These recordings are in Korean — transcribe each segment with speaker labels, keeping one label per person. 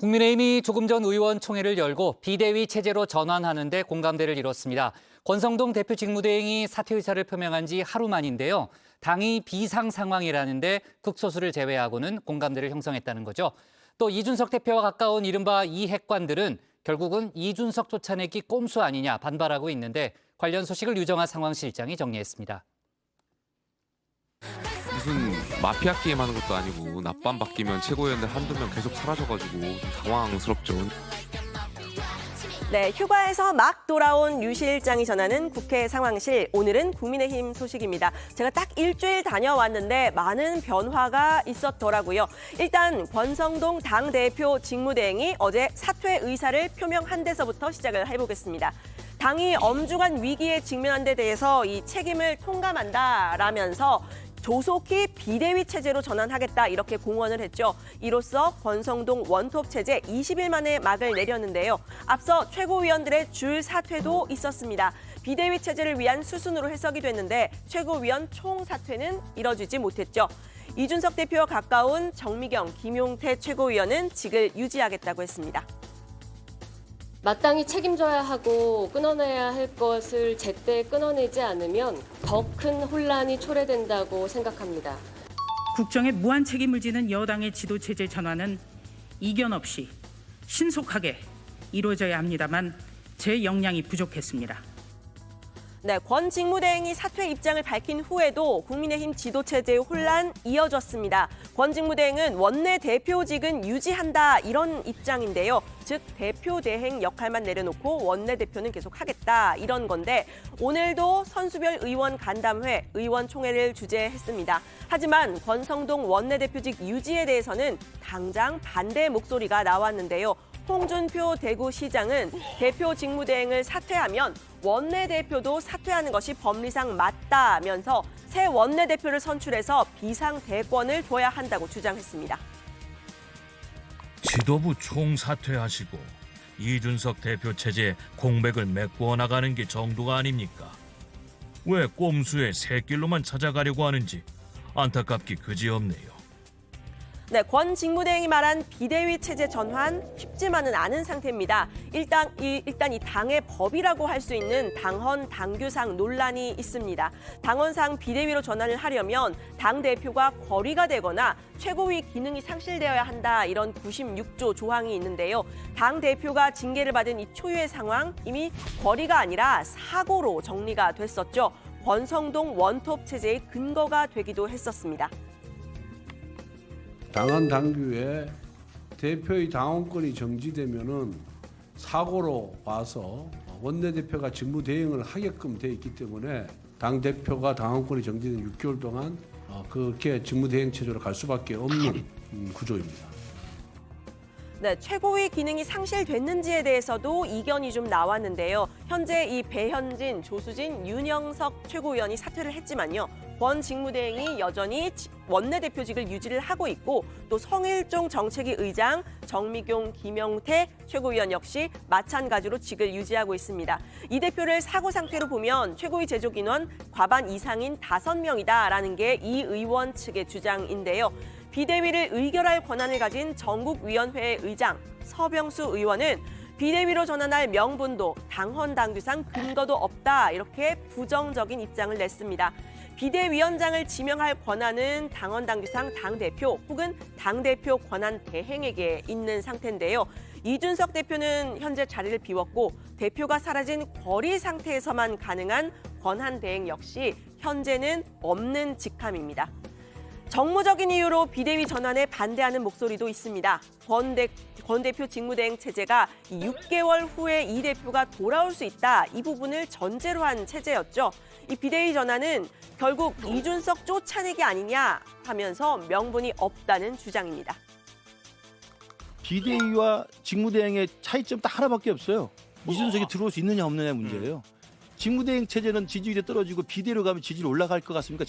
Speaker 1: 국민의힘이 조금 전 의원총회를 열고 비대위 체제로 전환하는 데 공감대를 이뤘습니다. 권성동 대표 직무대행이 사퇴 의사를 표명한 지 하루 만인데요. 당이 비상 상황이라는데 극소수를 제외하고는 공감대를 형성했다는 거죠. 또 이준석 대표와 가까운 이른바 이핵관들은 결국은 이준석 쫓아내기 꼼수 아니냐 반발하고 있는데 관련 소식을 유정아 상황실장이 정리했습니다.
Speaker 2: 무슨 마피아 게임 하는 것도 아니고 낮밤 바뀌면 최고위원들 한두 명 계속 사라져가지고 좀 당황스럽죠.
Speaker 3: 네, 휴가에서 막 돌아온 유 실장이 전하는 국회 상황실. 오늘은 국민의힘 소식입니다. 제가 딱 일주일 다녀왔는데 많은 변화가 있었더라고요. 일단 권성동 당대표 직무대행이 어제 사퇴 의사를 표명한 데서부터 시작을 해보겠습니다. 당이 엄중한 위기에 직면한 데 대해서 이 책임을 통감한다라면서 조속히 비대위 체제로 전환하겠다 이렇게 공언을 했죠. 이로써 권성동 원톱 체제 20일 만에 막을 내렸는데요. 앞서 최고위원들의 줄 사퇴도 있었습니다. 비대위 체제를 위한 수순으로 해석이 됐는데 최고위원 총사퇴는 이뤄지지 못했죠. 이준석 대표와 가까운 정미경, 김용태 최고위원은 직을 유지하겠다고 했습니다.
Speaker 4: 마땅히 책임져야 하고 끊어내야 할 것을 제때 끊어내지 않으면 더 큰 혼란이 초래된다고 생각합니다.
Speaker 5: 국정에 무한 책임을 지는 여당의 지도체제 전환은 이견 없이 신속하게 이루어져야 합니다만 제 역량이 부족했습니다.
Speaker 3: 네, 권 직무대행이 사퇴 입장을 밝힌 후에도 국민의힘 지도체제의 혼란 이어졌습니다. 권 직무대행은 원내대표직은 유지한다 이런 입장인데요. 즉 대표대행 역할만 내려놓고 원내대표는 계속 하겠다 이런 건데 오늘도 선수별 의원 간담회, 의원총회를 주재했습니다. 하지만 권성동 원내대표직 유지에 대해서는 당장 반대 목소리가 나왔는데요. 홍준표 대구시장은 대표 직무대행을 사퇴하면 원내대표도 사퇴하는 것이 법리상 맞다면서 새 원내대표를 선출해서 비상대권을 줘야 한다고 주장했습니다.
Speaker 6: 지도부 총사퇴하시고 이준석 대표 체제에 공백을 메꾸어 나가는 게 정도가 아닙니까? 왜 꼼수의 새길로만 찾아가려고 하는지 안타깝기 그지없네요.
Speaker 3: 네, 권 직무대행이 말한 비대위 체제 전환 쉽지만은 않은 상태입니다. 일단 이 당의 법이라고 할 수 있는 당헌 당규상 논란이 있습니다. 당헌상 비대위로 전환을 하려면 당대표가 거리가 되거나 최고위 기능이 상실되어야 한다 이런 96조 조항이 있는데요. 당대표가 징계를 받은 이 초유의 상황 이미 거리가 아니라 사고로 정리가 됐었죠. 권성동 원톱 체제의 근거가 되기도 했었습니다.
Speaker 7: 당헌 당규에 대표의 당원권이 정지되면은 사고로 봐서 원내대표가 직무대행을 하게끔 돼 있기 때문에 당대표가 당원권이 정지된 6개월 동안 그렇게 직무대행 체제로 갈 수밖에 없는 구조입니다.
Speaker 3: 네, 최고위 기능이 상실됐는지에 대해서도 이견이 좀 나왔는데요. 현재 이 배현진, 조수진, 윤영석 최고위원이 사퇴를 했지만요. 권 직무대행이 여전히 원내대표직을 유지를 하고 있고 또 성일종 정책위 의장, 정미경, 김용태 최고위원 역시 마찬가지로 직을 유지하고 있습니다. 이 대표를 사고 상태로 보면 최고위 제적 인원 과반 이상인 5명이다라는 게 이 의원 측의 주장인데요. 비대위를 의결할 권한을 가진 전국위원회 의장 서병수 의원은 비대위로 전환할 명분도 당헌 당규상 근거도 없다 이렇게 부정적인 입장을 냈습니다. 비대위원장을 지명할 권한은 당헌 당규상 당대표 혹은 당대표 권한 대행에게 있는 상태인데요. 이준석 대표는 현재 자리를 비웠고 대표가 사라진 거리 상태에서만 가능한 권한 대행 역시 현재는 없는 직함입니다. 정무적인 이유로 비대위 전환에 반대하는 목소리도 있습니다. 권 대표 직무대행 체제가 6개월 후에 이 대표가 돌아올 수 있다. 이 부분을 전제로 한 체제였죠. 이 비대위 전환은 결국 이준석 쫓아내기 아니냐 하면서 명분이 없다는 주장입니다.
Speaker 8: 비대위와 직무대행의 차이점 딱 하나밖에 없어요. 이준석이 들어올 수 있느냐 없느냐 문제예요. 직무대행 체제는 지지율이 떨어지고 비대위로 가면 지지율이 올라갈 것 같습니까?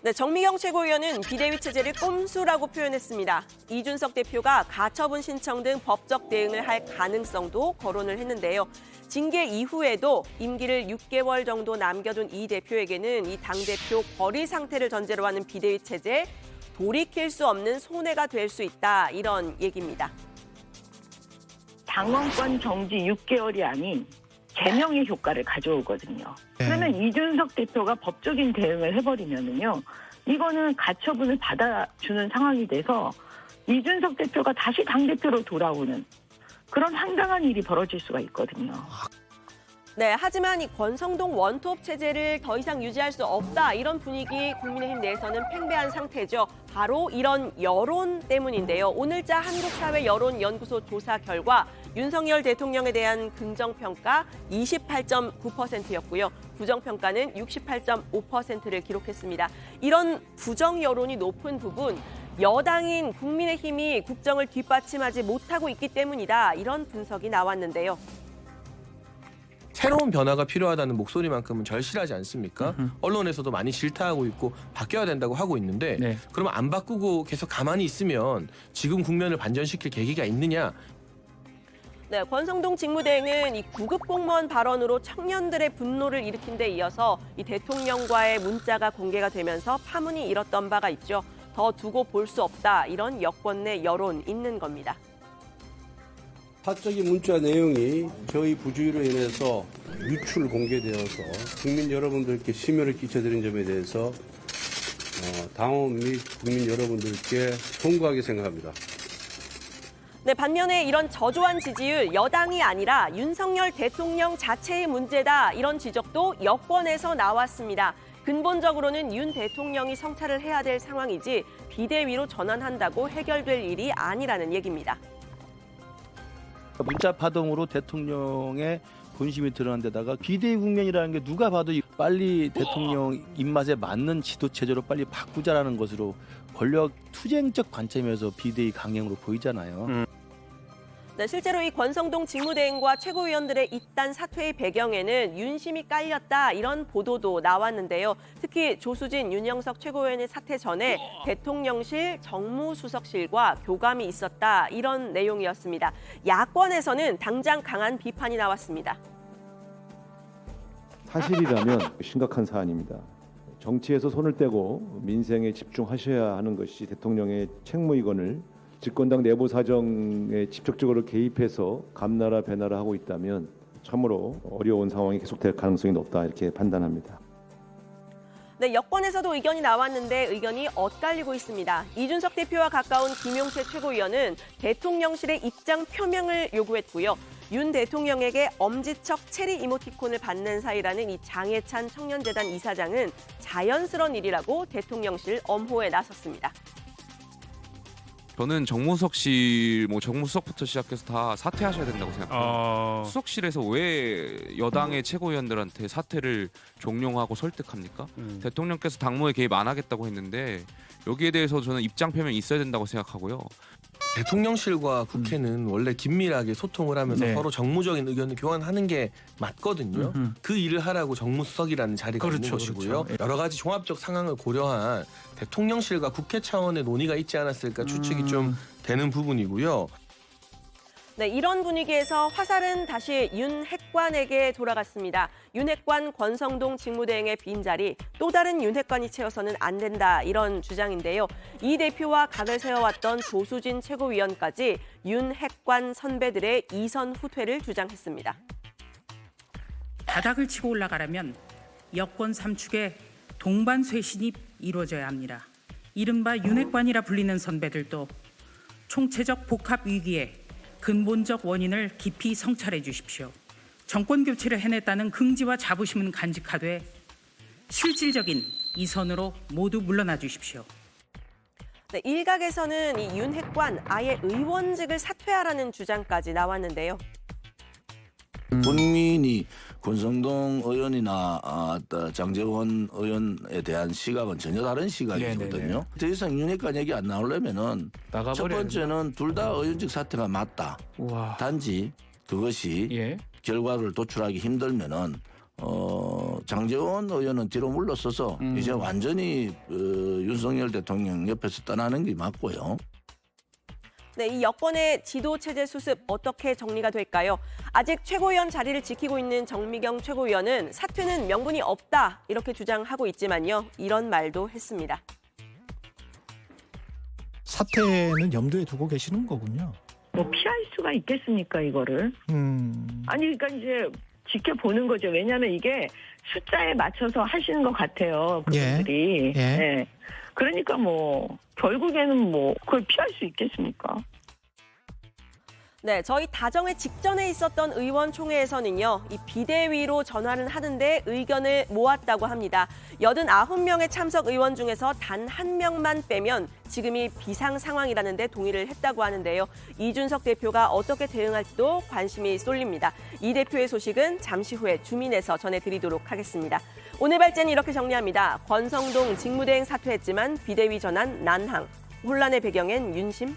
Speaker 3: 네, 정미경 최고위원은 비대위 체제를 꼼수라고 표현했습니다. 이준석 대표가 가처분 신청 등 법적 대응을 할 가능성도 거론을 했는데요. 징계 이후에도 임기를 6개월 정도 남겨둔 이 대표에게는 이 당대표 거리 상태를 전제로 하는 비대위 체제 돌이킬 수 없는 손해가 될 수 있다 이런 얘기입니다.
Speaker 9: 당원권 정지 6개월이 아닌 제명의 효과를 가져오거든요. 그러면 이준석 대표가 법적인 대응을 해버리면은요, 이거는 가처분을 받아주는 상황이 돼서 이준석 대표가 다시 당대표로 돌아오는 그런 황당한 일이 벌어질 수가 있거든요.
Speaker 3: 네, 하지만 이 권성동 원톱 체제를 더 이상 유지할 수 없다 이런 분위기 국민의힘 내에서는 팽배한 상태죠. 바로 이런 여론 때문인데요. 오늘자 한국사회여론연구소 조사 결과 윤석열 대통령에 대한 긍정평가 28.9%였고요. 부정평가는 68.5%를 기록했습니다. 이런 부정 여론이 높은 부분, 여당인 국민의힘이 국정을 뒷받침하지 못하고 있기 때문이다. 이런 분석이 나왔는데요.
Speaker 10: 새로운 변화가 필요하다는 목소리만큼은 절실하지 않습니까? 언론에서도 많이 질타하고 있고 바뀌어야 된다고 하고 있는데 그러면 안 바꾸고 계속 가만히 있으면 지금 국면을 반전시킬 계기가 있느냐?
Speaker 3: 네, 권성동 직무대행은 이 구급 공무원 발언으로 청년들의 분노를 일으킨 데 이어서 이 대통령과의 문자가 공개가 되면서 파문이 일었던 바가 있죠. 더 두고 볼 수 없다. 이런 여권 내 여론 있는 겁니다.
Speaker 7: 사적인 문자 내용이 저희 부주의로 인해서 유출 공개되어서 국민 여러분들께 심려를 끼쳐드린 점에 대해서 당원 및 국민 여러분들께 송구하게 생각합니다.
Speaker 3: 네, 반면에 이런 저조한 지지율 여당이 아니라 윤석열 대통령 자체의 문제다. 이런 지적도 여권에서 나왔습니다. 근본적으로는 윤 대통령이 성찰을 해야 될 상황이지 비대위로 전환한다고 해결될 일이 아니라는 얘기입니다.
Speaker 8: 문자 파동으로 대통령의 본심이 드러난 데다가 비대위 국면이라는 게 누가 봐도 빨리 대통령 입맛에 맞는 지도 체제로 빨리 바꾸자라는 것으로 권력 투쟁적 관점에서 비대위 강행으로 보이잖아요.
Speaker 3: 네, 실제로 이 권성동 직무대행과 최고위원들의 잇단 사퇴의 배경에는 윤심이 깔렸다 이런 보도도 나왔는데요. 특히 조수진, 윤영석 최고위원의 사퇴 전에 대통령실 정무수석실과 교감이 있었다 이런 내용이었습니다. 야권에서는 당장 강한 비판이 나왔습니다.
Speaker 11: 사실이라면 심각한 사안입니다. 정치에서 손을 떼고 민생에 집중하셔야 하는 것이 대통령의 책무이건을 집권당 내부 사정에 직접적으로 개입해서 감나라 배나라 하고 있다면 참으로 어려운 상황이 계속될 가능성이 높다 이렇게 판단합니다.
Speaker 3: 네, 여권에서도 의견이 나왔는데 의견이 엇갈리고 있습니다. 이준석 대표와 가까운 김용태 최고위원은 대통령실의 입장 표명을 요구했고요. 윤 대통령에게 엄지척 체리 이모티콘을 받는 사이라는 이 장해찬 청년재단 이사장은 자연스러운 일이라고 대통령실 엄호에 나섰습니다.
Speaker 2: 저는 정무석실, 정무수석부터 시작해서 다 사퇴하셔야 된다고 생각합니다. 수석실에서 왜 여당의 최고위원들한테 사퇴를 종용하고 설득합니까? 대통령께서 당무에 개입 안 하겠다고 했는데 여기에 대해서 저는 입장 표명이 있어야 된다고 생각하고요.
Speaker 10: 대통령실과 국회는 원래 긴밀하게 소통을 하면서 서로 정무적인 의견을 교환하는 게 맞거든요. 그 일을 하라고 정무수석이라는 자리가 있는 것이고요. 여러 가지 종합적 상황을 고려한 대통령실과 국회 차원의 논의가 있지 않았을까 추측이 좀 되는 부분이고요.
Speaker 3: 네, 이런 분위기에서 화살은 다시 윤 핵관에게 돌아갔습니다. 윤 핵관 권성동 직무대행의 빈자리, 또 다른 윤 핵관이 채워서는 안 된다 이런 주장인데요. 이 대표와 각을 세워왔던 조수진 최고위원까지 윤 핵관 선배들의 이선 후퇴를 주장했습니다.
Speaker 5: 바닥을 치고 올라가려면 여권 삼축의 동반쇄신이 이루어져야 합니다. 이른바 윤핵관이라 불리는 선배들도 총체적 복합 위기에 근본적 원인을 깊이 성찰해 주십시오. 정권 교체를 해냈다는 긍지와 자부심은 간직하되 실질적인 이선으로 모두 물러나 주십시오.
Speaker 3: 네, 일각에서는 이 윤 핵관 아예 의원직을 사퇴하라는 주장까지 나왔는데요.
Speaker 12: 본인이 권성동 의원이나 장제원 의원에 대한 시각은 전혀 다른 시각이거든요. 더 이상 윤핵관 얘기 안 나오려면은 첫 번째는 둘 다 의원직 사퇴가 맞다. 단지 그것이 결과를 도출하기 힘들면은 장제원 의원은 뒤로 물러서서 이제 완전히 윤석열 대통령 옆에서 떠나는 게 맞고요.
Speaker 3: 네, 이 여권의 지도체제 수습 어떻게 정리가 될까요? 아직 최고위원 자리를 지키고 있는 정미경 최고위원은 사퇴는 명분이 없다 이렇게 주장하고 있지만요. 이런 말도 했습니다.
Speaker 13: 사퇴는 염두에 두고 계시는 거군요.
Speaker 9: 뭐 피할 수가 있겠습니까, 이거를? 아니, 그러니까 이제 지켜보는 거죠. 왜냐하면 이게 숫자에 맞춰서 하시는 것 같아요, 그분들이.
Speaker 13: 예. 예.
Speaker 9: 네. 그러니까 뭐 결국에는 뭐 그걸 피할 수 있겠습니까?
Speaker 3: 네, 저희 다정회 직전에 있었던 의원총회에서는요, 이 비대위로 전환을 하는데 의견을 모았다고 합니다. 89명의 참석 의원 중에서 단 1명만 빼면 지금이 비상 상황이라는데 동의를 했다고 하는데요. 이준석 대표가 어떻게 대응할지도 관심이 쏠립니다. 이 대표의 소식은 잠시 후에 주민에서 전해드리도록 하겠습니다. 오늘 발제는 이렇게 정리합니다. 권성동 직무대행 사퇴했지만 비대위 전환 난항. 혼란의 배경엔 윤심,